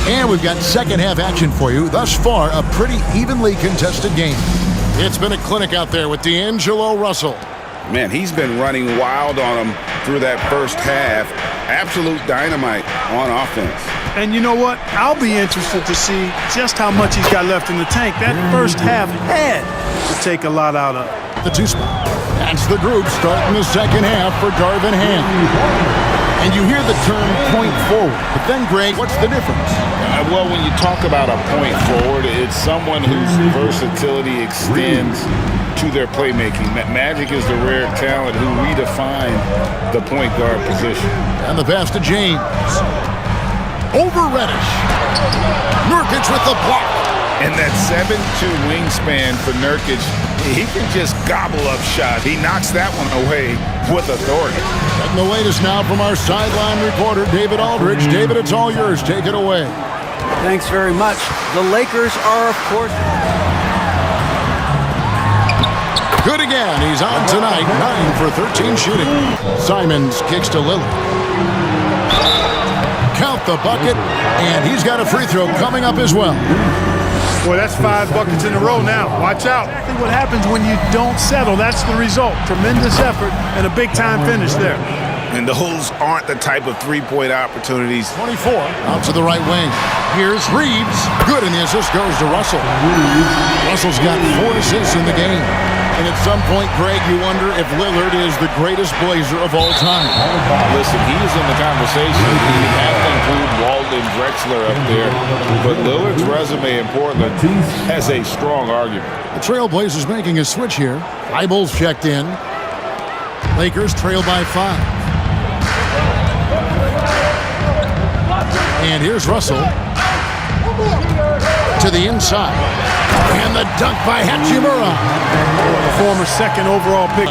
And we've got second half action for you. Thus far, a pretty evenly contested game. It's been a clinic out there with D'Angelo Russell. Man, he's been running wild on him through that first half. Absolute dynamite on offense. And you know what? I'll be interested to see just how much he's got left in the tank. That first half had to take a lot out of the two spot. That's the group starting the second half for Darvin Ham. And you hear the term point forward. But then, Greg, what's the difference? Well, when you talk about a point forward, it's someone whose versatility extends to their playmaking. Magic is the rare talent who redefined the point guard position. And the pass to James. Over Reddish. Nurkic with the block. And that 7'2" wingspan for Nurkic, he can just gobble up shots. He knocks that one away with authority. And the latest now from our sideline reporter, David Aldridge. David, it's all yours. Take it away. Thanks very much. The Lakers are, of course... Good again. He's on tonight. 9 for 13 shooting. Simons kicks to Lillard. Count the bucket, and he's got a free throw coming up as well. Boy, that's 5 buckets in a row now. Watch out. Exactly what happens when you don't settle. That's the result. Tremendous effort and a big-time finish there. And those aren't the type of three-point opportunities. 24 out to the right wing. Here's Reeves. Good, and the assist goes to Russell. Russell's got 4 assists in the game. And at some point, Greg, you wonder if Lillard is the greatest Blazer of all time. Listen, he is in the conversation. You have to include Walton Drexler up there. But Lillard's resume in Portland has a strong argument. The Trailblazers making a switch here. Eibel's checked in. Lakers trail by 5. And here's Russell. To the inside. And the dunk by Hachimura. The former second overall pick.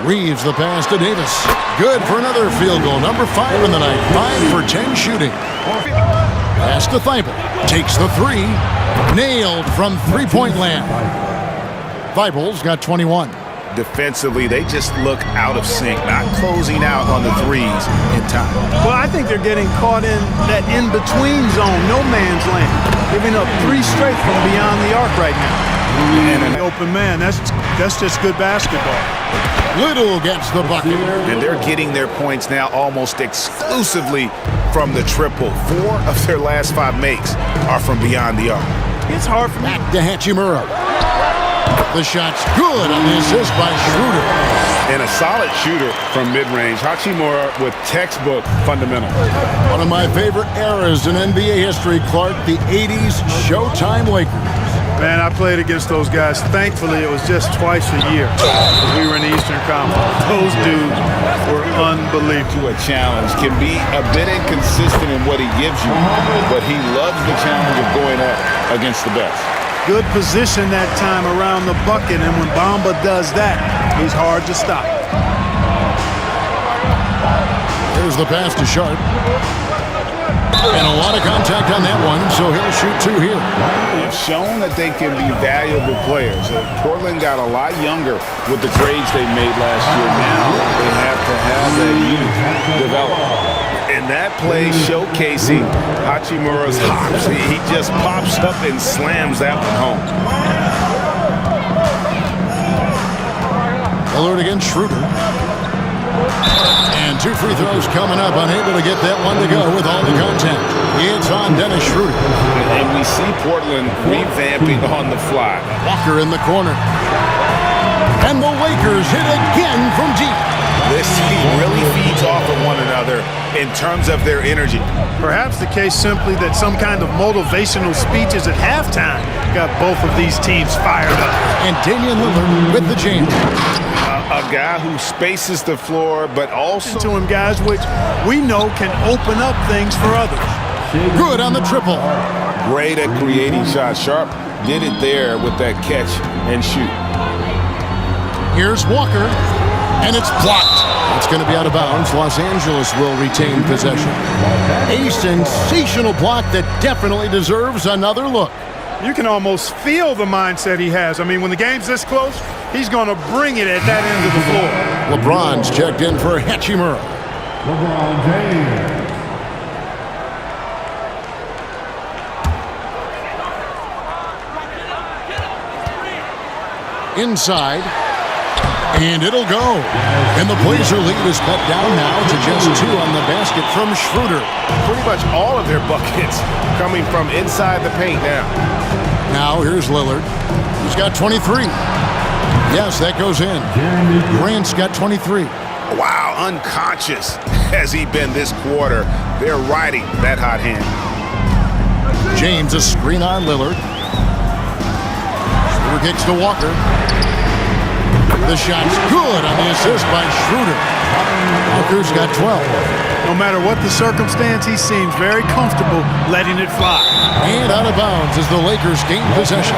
Reeves the pass to Davis. Good for another field goal. Number 5 in the night. 5 for 10 shooting. Pass to Thibault. Takes the 3. Nailed from three-point land. Thibault's got 21. Defensively, they just look out of sync, not closing out on the threes in time. Well, I think they're getting caught in that in-between zone, no man's land, giving up 3 straight from beyond the arc right now. And an open man, that's just good basketball. Little gets the bucket. And they're getting their points now almost exclusively from the triple. 4 of their last 5 makes are from beyond the arc. It's hard for me. Back to Hachimura. The shot's good on the assist by Schroeder. And a solid shooter from mid-range. Hachimura with textbook fundamentals. One of my favorite eras in NBA history, Clark, the 80s Showtime Lakers. Man, I played against those guys. Thankfully, it was just twice a year. We were in the Eastern Conference. Those dudes were unbelievable. A challenge can be a bit inconsistent in what he gives you, but he loves the challenge of going up against the best. Good position that time around the bucket, and when Bamba does that, he's hard to stop. Here's the pass to Sharp. And a lot of contact on that one, so he'll shoot 2 here. They've shown that they can be valuable players. Portland got a lot younger with the trades they made last year. Now they have to have that youth develop. And that play showcasing Hachimura's hops. He just pops up and slams that one home. Lillard against Schroeder. And 2 free throws coming up. Unable to get that one to go with all the contact. It's on Dennis Schroeder. And we see Portland revamping on the fly. Walker in the corner. And the Lakers hit again from deep. This team really feeds off of one another in terms of their energy. Perhaps the case simply that some kind of motivational speeches at halftime got both of these teams fired up. And Damian Lillard with the jam. A guy who spaces the floor, but also to him, guys, which we know can open up things for others. Good on the triple. Great at creating shots. Sharp did it there with that catch and shoot. Here's Walker, and it's blocked. It's going to be out of bounds. Los Angeles will retain possession. A sensational block that definitely deserves another look. You can almost feel the mindset he has. I mean, when the game's this close, he's going to bring it at that end of the floor. LeBron's checked in for Hachimura. LeBron James. inside, and it'll go. And the Blazer lead is cut down now to just 2 on the basket from Schroeder. Pretty much all of their buckets coming from inside the paint now. Now here's Lillard. He's got 23. Yes, that goes in. Grant's got 23. Wow, unconscious has he been this quarter. They're riding that hot hand. James a screen on Lillard. Schroeder kicks to Walker. The shot's good on the assist by Schroeder. Walker's got 12. No matter what the circumstance, he seems very comfortable letting it fly. And out of bounds as the Lakers gain possession.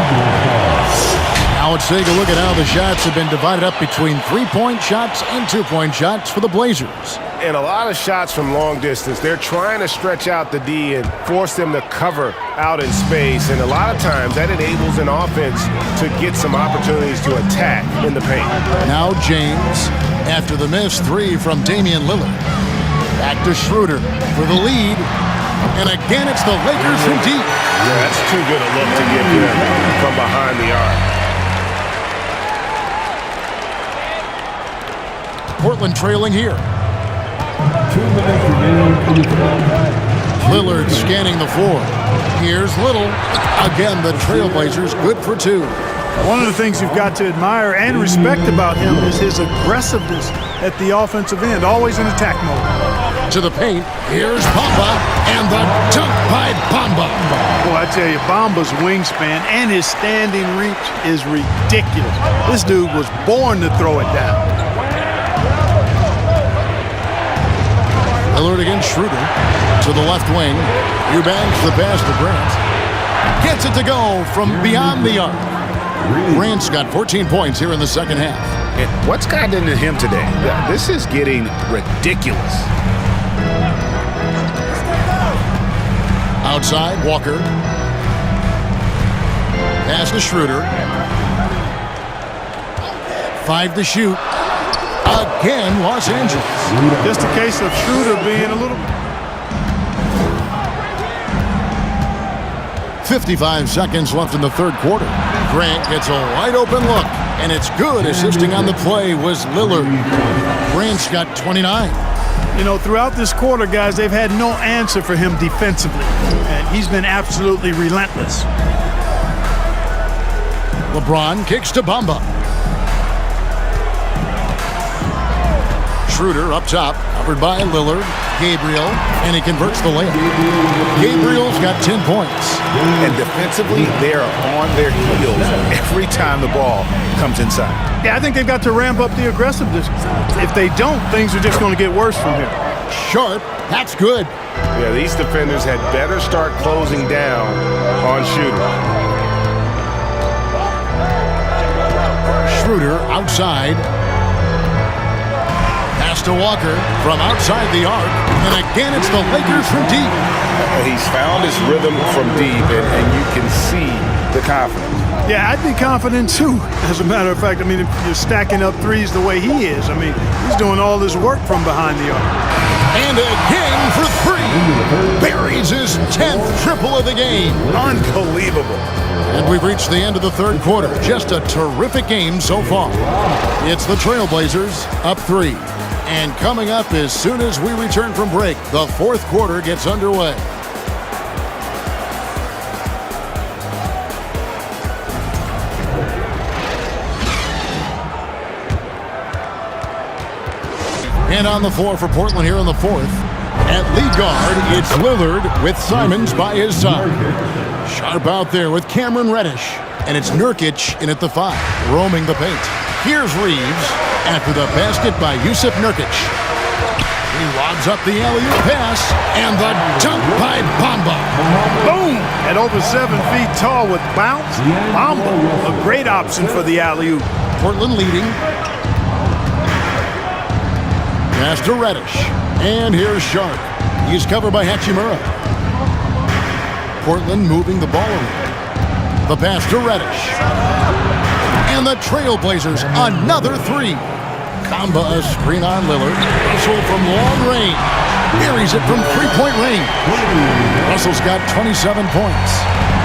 Now let's take a look at how the shots have been divided up between 3-point shots and 2-point shots for the Blazers. And a lot of shots from long distance. They're trying to stretch out the D and force them to cover out in space. And a lot of times that enables an offense to get some opportunities to attack in the paint. Now James, after the missed 3 from Damian Lillard. Back to Schroeder for the lead. And again, it's the Lakers from deep. Yeah, that's too good a look to give them from behind the arc. Portland trailing here. Lillard scanning the floor. Here's Little. Again, the Trailblazers good for 2. One of the things you've got to admire and respect about him is his aggressiveness at the offensive end, always in attack mode. To the paint, here's Bamba, and the dunk by Bamba. Boy, I tell you, Bamba's wingspan and his standing reach is ridiculous. This dude was born to throw it down. Lillard against Schroeder to the left wing. Eubanks the pass to Grant. Gets it to go from beyond the arc. Grant's got 14 points here in the second half. And what's gotten into him today? This is getting ridiculous. Outside, Walker. Pass to Schroeder. 5 to shoot. Again, Los Angeles. Just a case of Schroeder being a little... 55 seconds left in the third quarter. Grant gets a wide open look, and it's good. Assisting on the play was Lillard. Grant's got 29. You know, throughout this quarter, guys, they've had no answer for him defensively. And he's been absolutely relentless. LeBron kicks to Bamba. Schroeder up top, covered by Lillard. Gabriel, and he converts the layup. Gabriel's got 10 points. And defensively, they are on their heels every time the ball comes inside. Yeah, I think they've got to ramp up the aggressiveness. If they don't, things are just going to get worse from here. Sharp, that's good. Yeah, these defenders had better start closing down on shooting. Schroeder outside. Pass to Walker from outside the arc. And again, it's the Lakers from deep. He's found his rhythm from deep, and you can see the confidence. Yeah, I'd be confident too, as a matter of fact. I mean, if you're stacking up threes the way he is, I mean, he's doing all this work from behind the arc. And again for 3. Buries his 10th triple of the game. Unbelievable. And we've reached the end of the third quarter. Just a terrific game so far. It's the Trailblazers up 3. And coming up as soon as we return from break, the fourth quarter gets underway. And on the floor for Portland here in the fourth. At lead guard, it's Lillard with Simons by his side. Sharp out there with Cameron Reddish. And it's Nurkic in at the 5, roaming the paint. Here's Reeves after the basket by Yusuf Nurkic. He lobs up the alley-oop pass, and the dunk by Bamba. Boom! At over 7 feet tall with bounce, Bamba, a great option for the alley-oop. Portland leading. Pass to Reddish. And here's Sharp. He's covered by Hachimura. Portland moving the ball around. The pass to Reddish. And the Trailblazers, another 3. Kamba a screen on Lillard. Russell from long range. Buries it from 3-point range. Russell's got 27 points.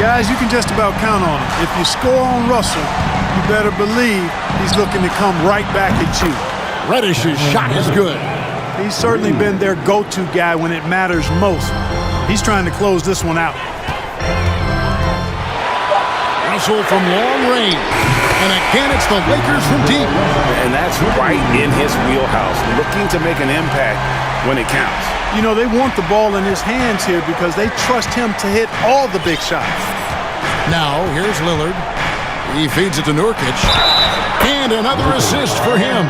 Guys, you can just about count on it. If you score on Russell, you better believe he's looking to come right back at you. Reddish's shot is good. He's certainly been their go-to guy when it matters most. He's trying to close this one out. Russell from long range. And again, it's the Lakers from deep. And that's right in his wheelhouse, looking to make an impact when it counts. You know, they want the ball in his hands here because they trust him to hit all the big shots. Now, here's Lillard. He feeds it to Nurkic. And another assist for him.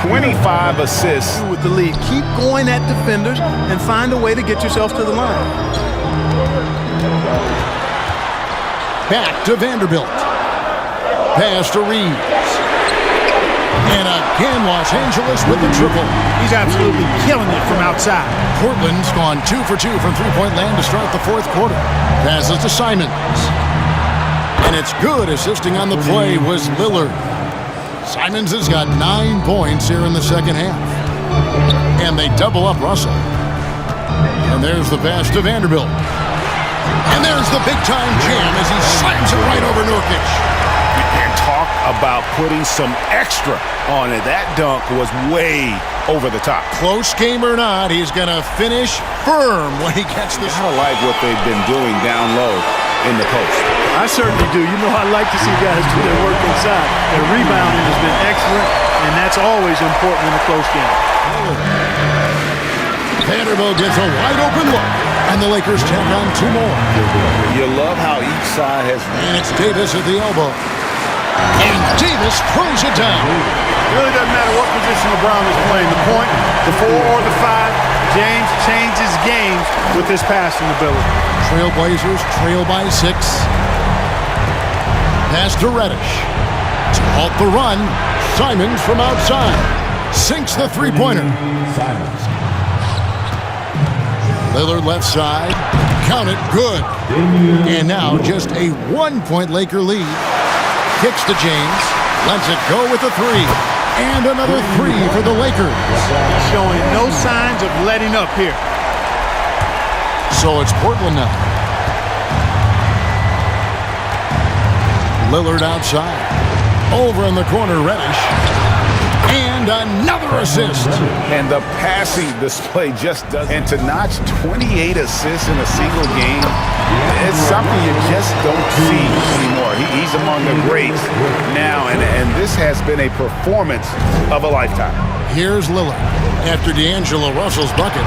25 assists. With the lead, keep going at defenders and find a way to get yourself to the line. Back to Vanderbilt. Pass to Reeves. And again, Los Angeles with the triple. He's absolutely killing it from outside. Portland's gone 2 for 2 from three-point land to start the fourth quarter. Passes to Simons. And it's good. Assisting on the play was Lillard. Simons has got 9 points here in the second half. And they double up Russell. And there's the pass to Vanderbilt. And there's the big-time jam as he slams it right over Nurkic. And talk about putting some extra on it. That dunk was way over the top. Close game or not, he's going to finish firm when he gets this. I like what they've been doing down low in the post. I certainly do. You know, I like to see guys do their work inside. Their rebounding has been excellent, and that's always important in a close game. Vanderbilt gets a wide-open look, and the Lakers tack on 2 more. You love how each side has... And it's Davis at the elbow. And Davis throws it down. It really doesn't matter what position LeBron is playing, the point, the 4 or the 5, James changes games with his passing ability. Trailblazers trail by 6. Pass to Reddish. To halt the run, Simons from outside. Sinks the three-pointer. Lillard left side. Count it, good. And now just a 1-point Laker lead. Kicks to James. Lets it go with a 3. And another 3 for the Lakers. Showing no signs of letting up here. So it's Portland now. Lillard outside. Over in the corner, Reddish. And another assist. And the passing display just does. And to notch 28 assists in a single game, it's something you just don't see anymore. He's among the greats now, and this has been a performance of a lifetime. Here's Lillard. After D'Angelo Russell's bucket,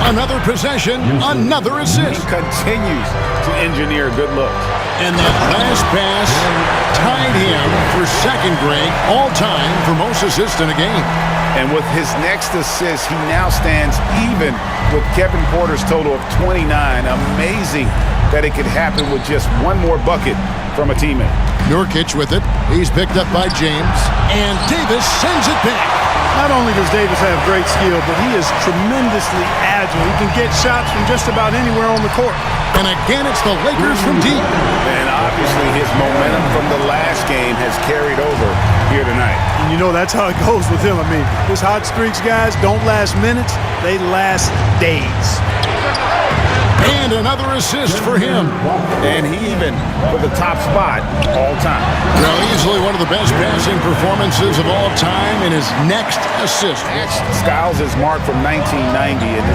another possession, another assist. He continues to engineer good looks. And that last pass tied him for second, Greg, all-time for most assists in a game. And with his next assist, he now stands even with Kevin Porter's total of 29. Amazing that it could happen with just one more bucket from a teammate. Nurkic with it. He's picked up by James. And Davis sends it back. Not only does Davis have great skill, but he is tremendously agile. He can get shots from just about anywhere on the court. And again, it's the Lakers from deep. And obviously his momentum from the last game has carried over here tonight. And you know, that's how it goes with him. I mean, his hot streaks, guys, don't last minutes. They last days. And another assist for him. And he even for the top spot all time. Well, easily one of the best passing performances of all time in his next assist. Skiles' mark from 1990, and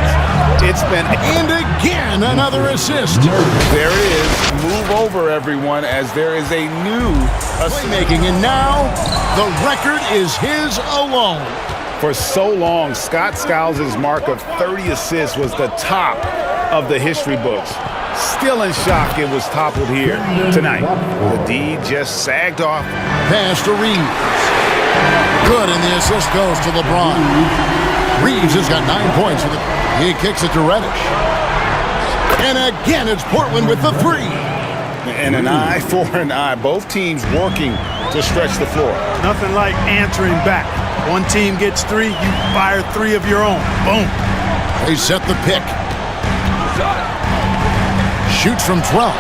it's been... And again, another assist. There it is. Move over, everyone, as there is a new playmaking. And now the record is his alone. For so long, Scott Skiles' mark of 30 assists was the top of the history books. Still in shock it was toppled here tonight. The D just sagged off. Pass to Reeves. Good, and the assist goes to LeBron. Reeves has got 9 points. He kicks it to Reddish. And again, it's Portland with the 3. And an eye for an eye. Both teams working to stretch the floor. Nothing like answering back. One team gets 3, you fire 3 of your own. Boom. They set the pick. Shoots from 12.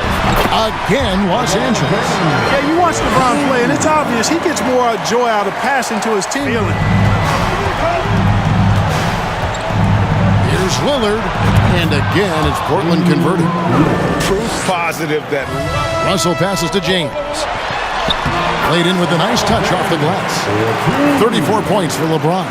Again, Los Angeles. Yeah, you watch LeBron play, and it's obvious he gets more joy out of passing to his team. Here's Lillard. And again, it's Portland converted. Proof positive that Russell passes to James. Laid in with a nice touch off the glass. 34 points for LeBron.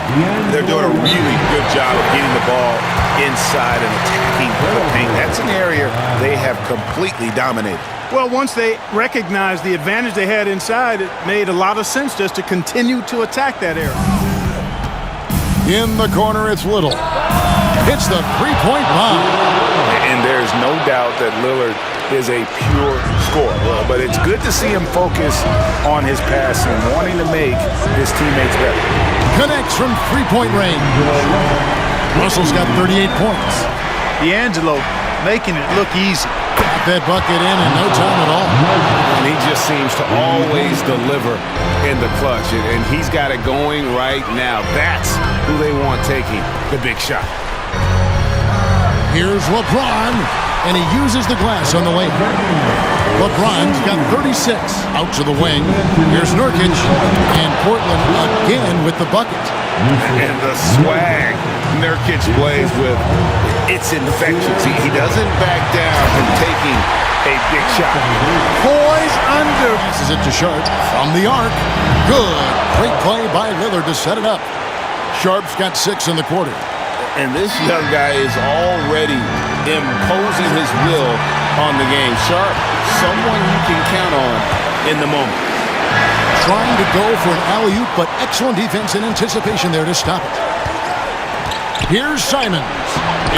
They're doing a really good job of getting the ball inside and attacking the paint. That's an area they have completely dominated. Well, once they recognized the advantage they had inside, it made a lot of sense just to continue to attack that area. In the corner, it's Little. Hits the three-point bomb. And there's no doubt that Lillard is a pure scorer. But it's good to see him focus on his passing, wanting to make his teammates better. Connects from three-point range. Russell's got 38 points. D'Angelo making it look easy. Got that bucket in no time at all. And he just seems to always deliver in the clutch. And he's got it going right now. That's who they want taking the big shot. Here's LeBron, and he uses the glass on the lane. LeBron's got 36 out to the wing. Here's Nurkic, and Portland again with the bucket. And the swag Nurkic plays with, it's infectious. He doesn't back down from taking a big shot. Poise under. Passes it to Sharp from the arc. Good. Great play by Lillard to set it up. Sharp's got 6 in the quarter. And this young guy is already imposing his will on the game. Sharp, someone you can count on in the moment. Trying to go for an alley-oop, but excellent defense and anticipation there to stop it. Here's Simons.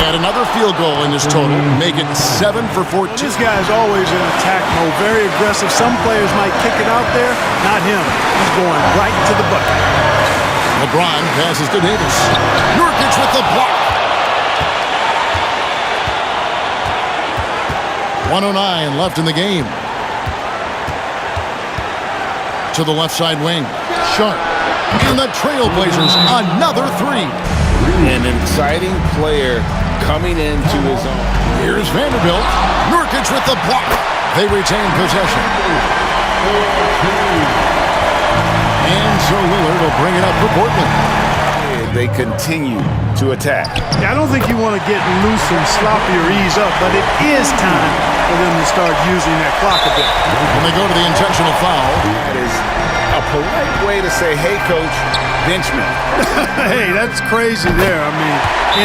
And another field goal in this total. Make it 7 for 14. This guy's always in attack mode, very aggressive. Some players might kick it out there. Not him. He's going right to the bucket. LeBron passes to Davis. Nurkic with the block. 1:09 left in the game. To the left side wing. Sharp. And the Trailblazers, another three. An exciting player coming into his own. Here's Vanderbilt. Nurkic with the block. They retain possession. And so Lillard will bring it up for Portland. They continue to attack. I don't think you want to get loose and sloppy or ease up, but it is time for them to start using that clock a bit. When they go to the intentional foul. That is a polite way to say, hey, coach, bench me. Hey, that's crazy there. I mean,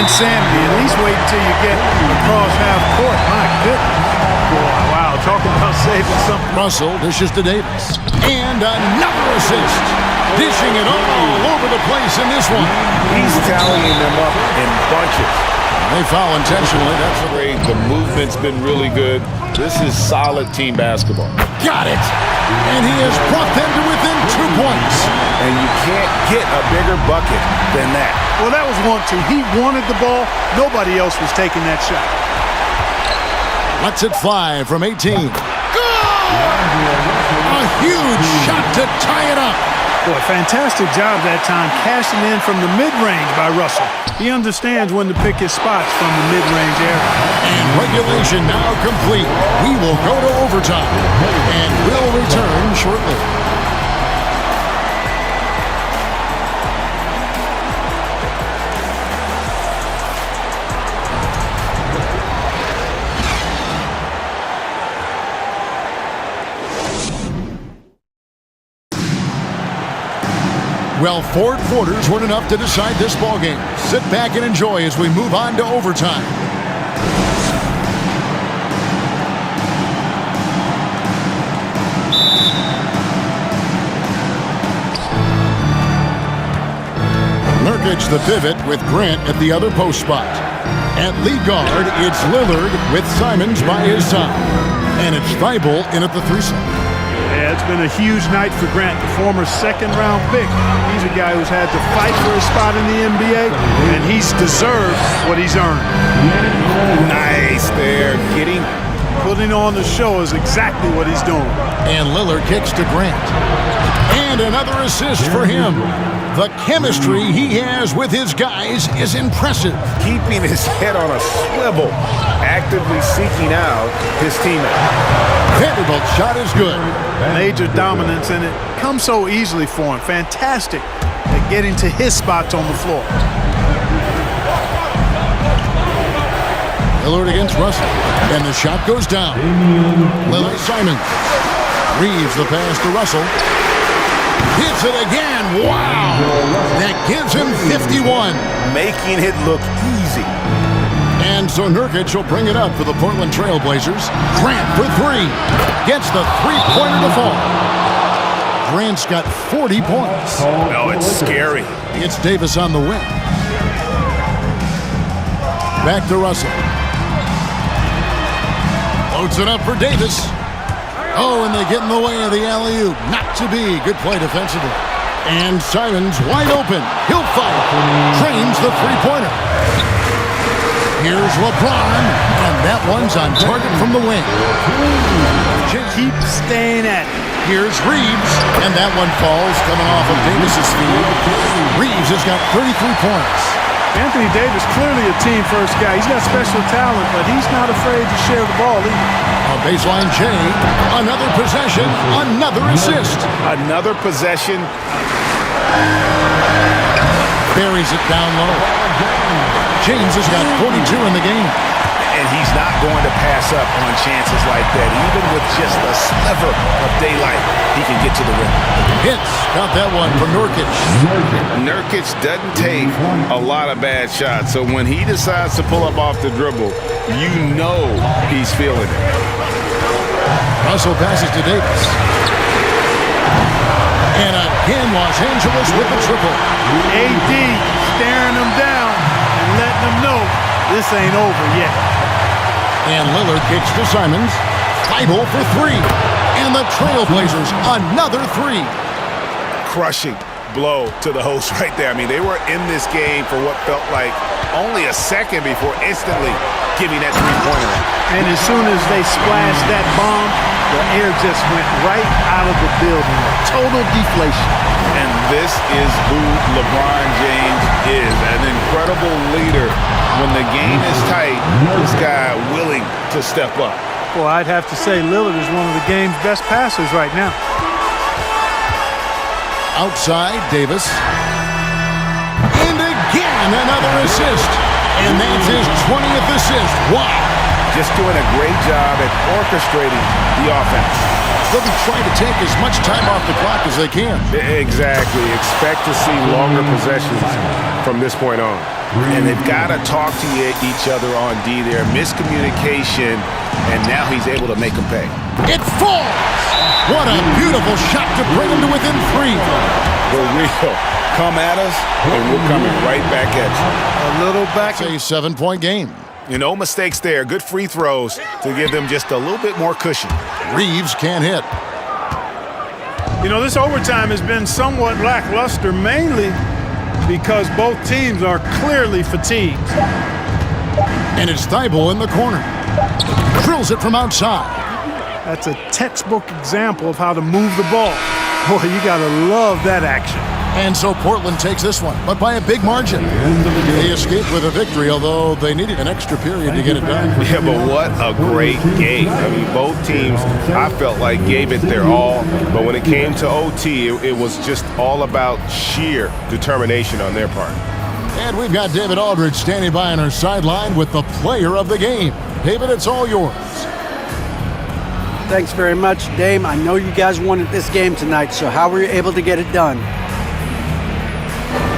insanity. At least wait until you get across half court. My goodness. Boy, wow, talking about saving something. Russell dishes to Davis. And another assist. Dishing it all over the place in this one. He's tallying them up in bunches. They foul intentionally. That's Great. The movement's been really good. This is solid team basketball. got it. And he has brought them to within 2 points. And you can't get a bigger bucket than that. Well, that was 1-2. He wanted the ball. Nobody else was taking that shot. Lets it fly from 18. Good! A huge shot to tie it up. Boy, fantastic job that time cashing in from the mid-range by Russell. He understands when to pick his spots from the mid-range area. And regulation now complete. We will go to overtime. And we'll return shortly. Well, 4 quarters weren't enough to decide this ballgame. Sit back and enjoy as we move on to overtime. Nurkic the pivot with Grant at the other post spot. At lead guard, it's Lillard with Simons by his side. And it's Thibault in at the 3 spot. Yeah, it's been a huge night for Grant, the former second-round pick. He's a guy who's had to fight for a spot in the NBA, and he's deserved what he's earned. Nice there. Putting on the show is exactly what he's doing. And Lillard kicks to Grant. And another assist for him. The chemistry he has with his guys is impressive. Keeping his head on a swivel, actively seeking out his teammate. Vanderbilt's shot is good. Major dominance, and it comes so easily for him. Fantastic at getting to his spots on the floor. Lillard against Russell. And the shot goes down. Lillard Simons. Reeves the pass to Russell. Hits it again. Wow. That gives him 51. Making it look easy. And so Nurkic will bring it up for the Portland Trailblazers. Grant for three. Gets the three-pointer to fall. Grant's got 40 points. No, it's scary. It's Davis on the wing. Back to Russell. Loads it up for Davis. Oh, and they get in the way of the alley-oop. Not to be. Good play defensively. And Simons wide open. He'll fire. Trains the three-pointer. Here's LeBron, and that one's on target from the wing. Keep staying at it. Here's Reeves, and that one falls coming off of Davis's feed. Reeves has got 33 points. Anthony Davis, clearly a team-first guy. He's got special talent, but he's not afraid to share the ball either. Baseline J, another possession, another assist. Another possession. Buries it down low. James has got 42 in the game. And he's not going to pass up on chances like that. Even with just a sliver of daylight, he can get to the rim. Hits. Got that one from Nurkic. Nurkic doesn't take a lot of bad shots, so when he decides to pull up off the dribble, you know he's feeling it. Russell passes to Davis. And again, Los Angeles with the triple. AD staring them down and letting them know this ain't over yet. And Lillard kicks to Simons. Thibault for three. And the Trailblazers, another three. Crushing blow to the host right there. I mean, they were in this game for what felt like only a second before instantly giving that three-pointer. And as soon as they splashed that bomb, the air just went right out of the building. Total deflation. And this is who LeBron James is, an incredible leader. When the game is tight, this guy willing to step up. Well, I'd have to say Lillard is one of the game's best passers right now. Outside, Davis. And again, another assist. And that's his 20th assist. Wow. Just doing a great job at orchestrating the offense. They'll be trying to take as much time off the clock as they can. Exactly. Expect to see longer possessions from this point on. And they've got to talk to each other on D there. Miscommunication, and now he's able to make them pay. It falls! What a beautiful shot to bring him to within three. For real. Come at us, and we're coming right back at you. A little back. It's a 7-point game. No mistakes there. Good free throws to give them just a little bit more cushion. Reeves can't hit. You know, this overtime has been somewhat lackluster, mainly because both teams are clearly fatigued. And it's Thibault in the corner. Drills it from outside. That's a textbook example of how to move the ball. Boy, you gotta love that action. And so Portland takes this one, but by a big margin. They escaped with a victory, although they needed an extra period to get it done. Yeah, but what a great game. I mean, both teams, I felt like, gave it their all. But when it came to OT, it was just all about sheer determination on their part. And we've got David Aldridge standing by on our sideline with the player of the game. David, it's all yours. Thanks very much, Dame. I know you guys wanted this game tonight, so how were you able to get it done?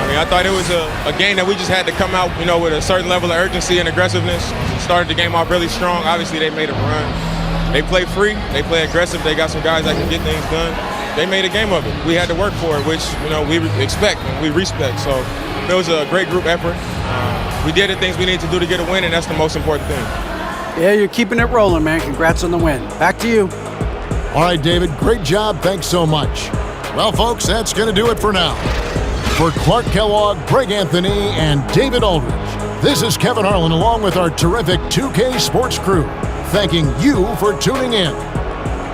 I thought it was a game that we just had to come out, with a certain level of urgency and aggressiveness. Started the game off really strong. Obviously, they made a run. They play free. They play aggressive. They got some guys that can get things done. They made a game of it. We had to work for it, which, we expect and we respect. So it was a great group effort. We did the things we need to do to get a win, and that's the most important thing. Yeah, you're keeping it rolling, man. Congrats on the win. Back to you. All right, David, great job. Thanks so much. Well, folks, that's going to do it for now. For Clark Kellogg, Greg Anthony, and David Aldridge, this is Kevin Harlan along with our terrific 2K Sports crew, thanking you for tuning in.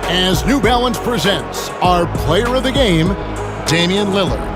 As New Balance presents our player of the game, Damian Lillard.